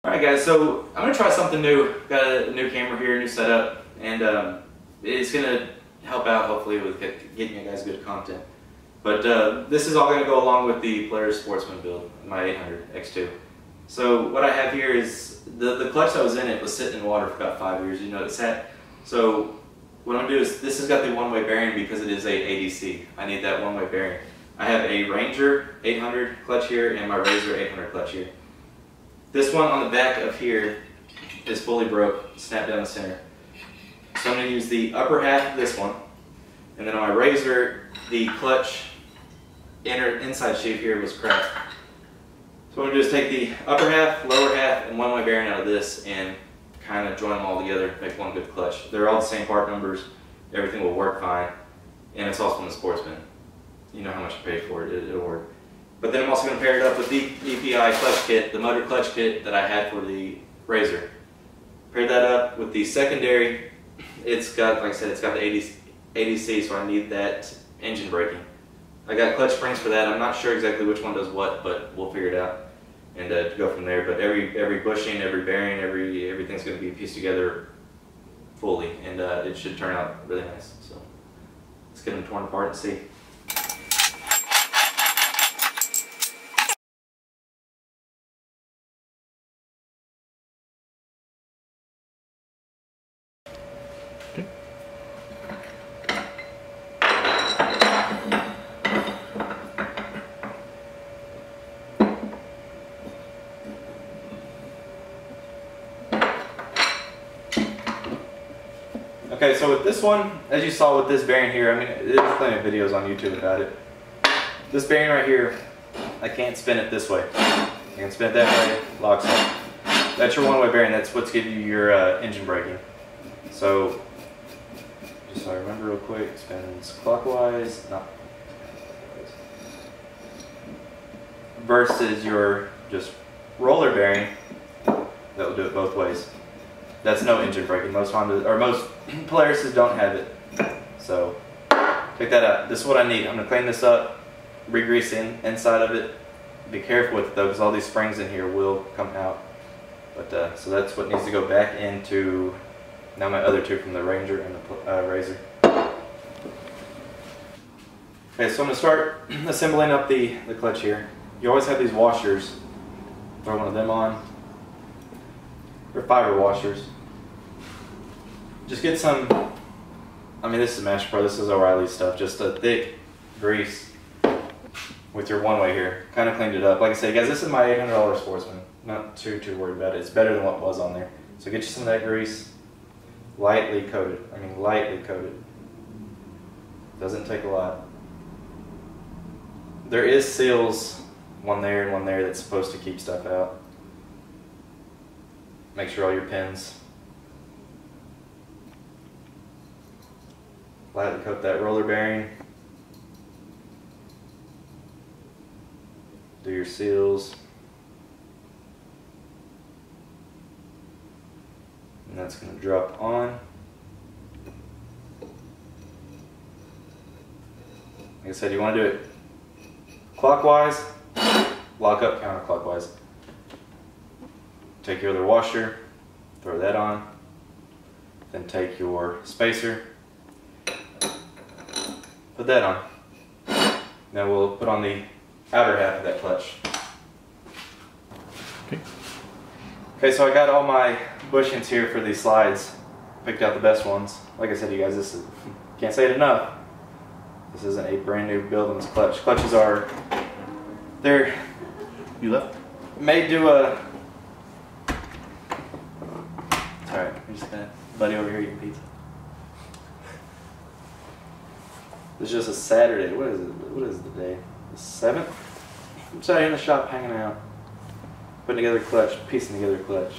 Alright guys, so I'm going to try something new. Got a new camera here, new setup, and it's going to help out hopefully with getting you guys good content. But this is all going to go along with the Polaris Sportsman build, my 800 X2. So what I have here is, the clutch that was in it was sitting in water for about 5 years, you know it's that. So what I'm going to do is, this has got the one-way bearing because it is a ADC. I need that one-way bearing. I have a Ranger 800 clutch here and my Razor 800 clutch here. This one on the back of here is fully broke, snapped down the center. So I'm going to use the upper half of this one, and then on my Razor, the clutch inside sheath here was cracked. So what I'm going to do is take the upper half, lower half, and one-way bearing out of this and kind of join them all together, make one good clutch. They're all the same part numbers, everything will work fine, and it's also from the Sportsman. You know how much you paid for it, it'll work. But then I'm also going to pair it up with the EPI clutch kit, the motor clutch kit that I had for the Razor. Pair that up with the secondary. It's got, like I said, it's got the ADC, so I need that engine braking. I got clutch springs for that. I'm not sure exactly which one does what, but we'll figure it out and go from there. But every bushing, every bearing, everything's going to be pieced together fully, and it should turn out really nice. So let's get them torn apart and see. Okay, so with this one, as you saw with this bearing here, I mean, there's plenty of videos on YouTube about it. This bearing right here, I can't spin it this way. I can spin it that way, locks up. That's your one-way bearing, that's what's giving you your engine braking. So, just so I remember real quick, spins clockwise, not versus your just roller bearing, that will do it both ways. That's no engine braking. Most Honda or most Polarises don't have it. So check that out. This is what I need. I'm gonna clean this up, re-grease inside of it. Be careful with it though, because all these springs in here will come out. But so that's what needs to go back into now my other two from the Ranger and the Razor. Okay, so I'm gonna start assembling up the clutch here. You always have these washers. Throw one of them on. They're fiber washers. Just get some, I mean this is Master Pro, this is O'Reilly stuff, just a thick grease with your one-way here. Kind of cleaned it up. Like I said, guys, this is my $800 Sportsman. Not too worried about it. It's better than what was on there. So get you some of that grease, lightly coated. I mean lightly coated. Doesn't take a lot. There is seals, one there and one there, that's supposed to keep stuff out. Make sure all your pins. Lightly coat that roller bearing. Do your seals. And that's going to drop on. Like I said, you want to do it clockwise, lock up counterclockwise. Take your other washer, throw that on, then take your spacer, put that on. Now we'll put on the outer half of that clutch. Okay, so I got all my bushings here for these slides. Picked out the best ones. Like I said to you guys, this is, can't say it enough. This isn't a brand new build on this clutch. Clutches are, they're made to alright, we're just gonna buddy over here eating pizza. It's just a Saturday. What is it? What is the day? The 7th? I'm sitting in the shop hanging out. Putting together clutch, piecing together clutch.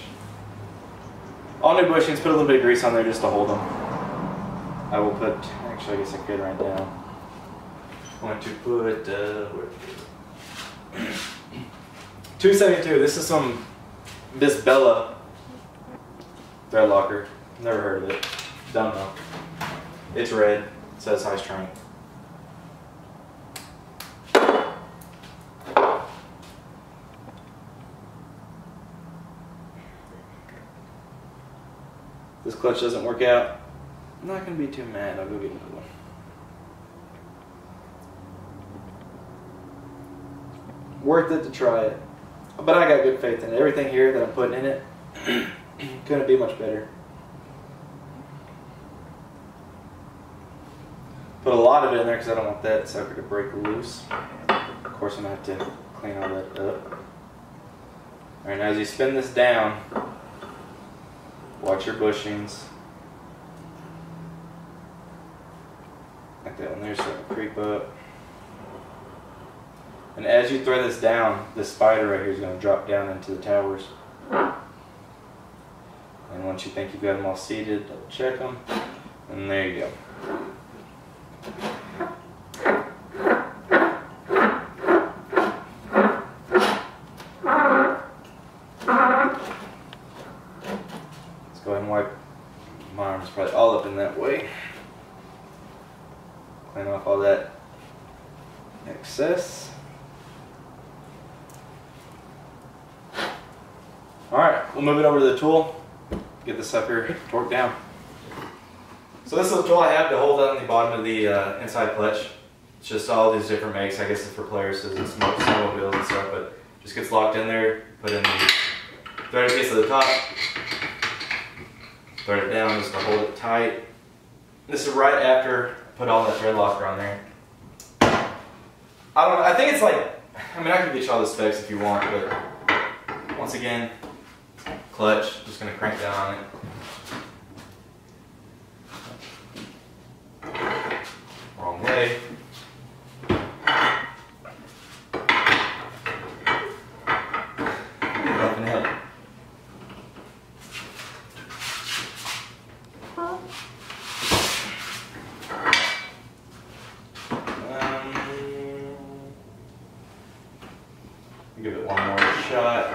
All new bushings, put a little bit of grease on there just to hold them. I will put, actually I guess I could right now. I'm going to put, 272. This is some Bisbella thread locker. Never heard of it. Don't know. It's red. It says high strength. this clutch doesn't work out, I'm not going to be too mad. I'll go get another one. Worth it to try it. But I got good faith in it. Everything here that I'm putting in it couldn't be much better. Put a lot of it in there because I don't want that sucker to break loose. Of course, I'm going to have to clean all that up. Alright, now as you spin this down, watch your bushings. Like that one there's starting to creep up. And as you throw this down, this spider right here is going to drop down into the towers. And once you think you've got them all seated, double check them. And there you go. Let's go ahead and wipe. My arm's probably all up in that way. Clean off all that excess. Alright, we'll move it over to the tool, get the sucker torqued down. So this is the tool I have to hold on the bottom of the inside clutch. It's just all these different makes. I guess it's for players because it's snowmobiles and stuff, but just gets locked in there, put in the threaded piece at the top, thread it down just to hold it tight. This is right after I put all that thread locker on there. I think it's like, I mean I can get you all the specs if you want, but once again, clutch, just going to crank down on it. Wrong way. Up and ahead. Give it one more shot.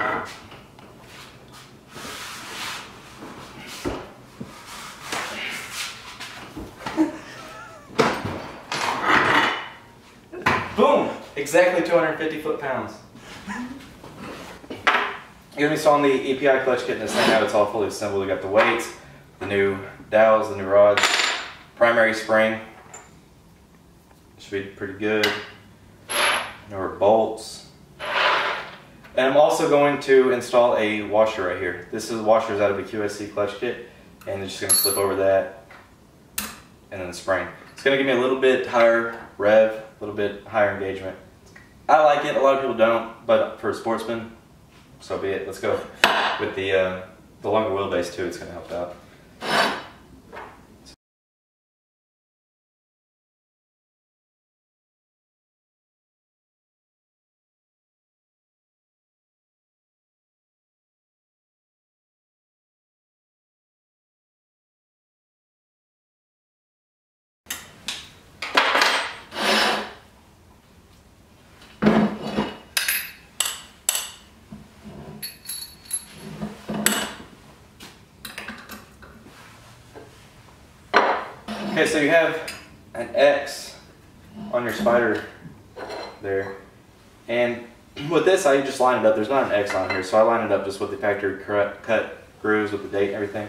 Boom! Exactly 250 foot-pounds. You're going to be installing the EPI clutch kit in this thing out. It's all fully assembled. We got the weights, the new dowels, the new rods, primary spring. Should be pretty good. More bolts. And I'm also going to install a washer right here. This is washers out of a QSC clutch kit, and it's just going to slip over that, and then the spring. It's going to give me a little bit higher rev, a little bit higher engagement. I like it. A lot of people don't, but for a Sportsman, so be it. Let's go with the longer wheelbase too. It's going to help out. Okay, so you have an X on your spider there, and with this I just line it up. There's not an X on here, so I line it up just with the factory cut grooves with the date and everything.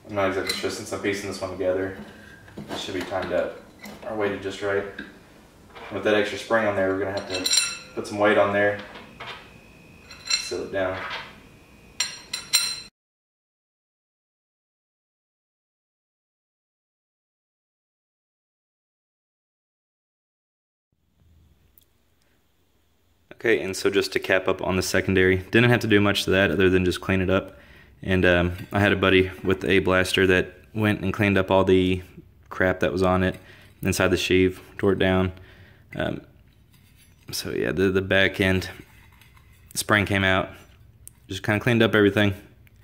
I'm not exactly sure, since I'm piecing this one together, it should be timed up or weighted just right. With that extra spring on there, we're going to have to put some weight on there, seal it down. Okay, and so just to cap up on the secondary, didn't have to do much to that other than just clean it up. And I had a buddy with a blaster that went and cleaned up all the crap that was on it inside the sheave, tore it down. So yeah, the back end spring came out, just kind of cleaned up everything.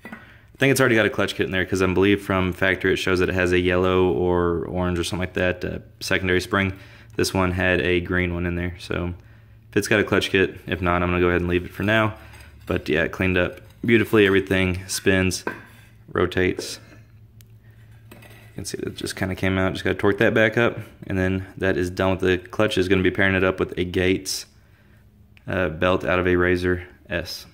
I think it's already got a clutch kit in there because I believe from factory it shows that it has a yellow or orange or something like that secondary spring. This one had a green one in there, so if it's got a clutch kit, if not, I'm going to go ahead and leave it for now. But yeah, it cleaned up beautifully. Everything spins, rotates. You can see that it just kind of came out. Just got to torque that back up, and then that is done with the clutch. Is going to be pairing it up with a Gates belt out of a Razor S.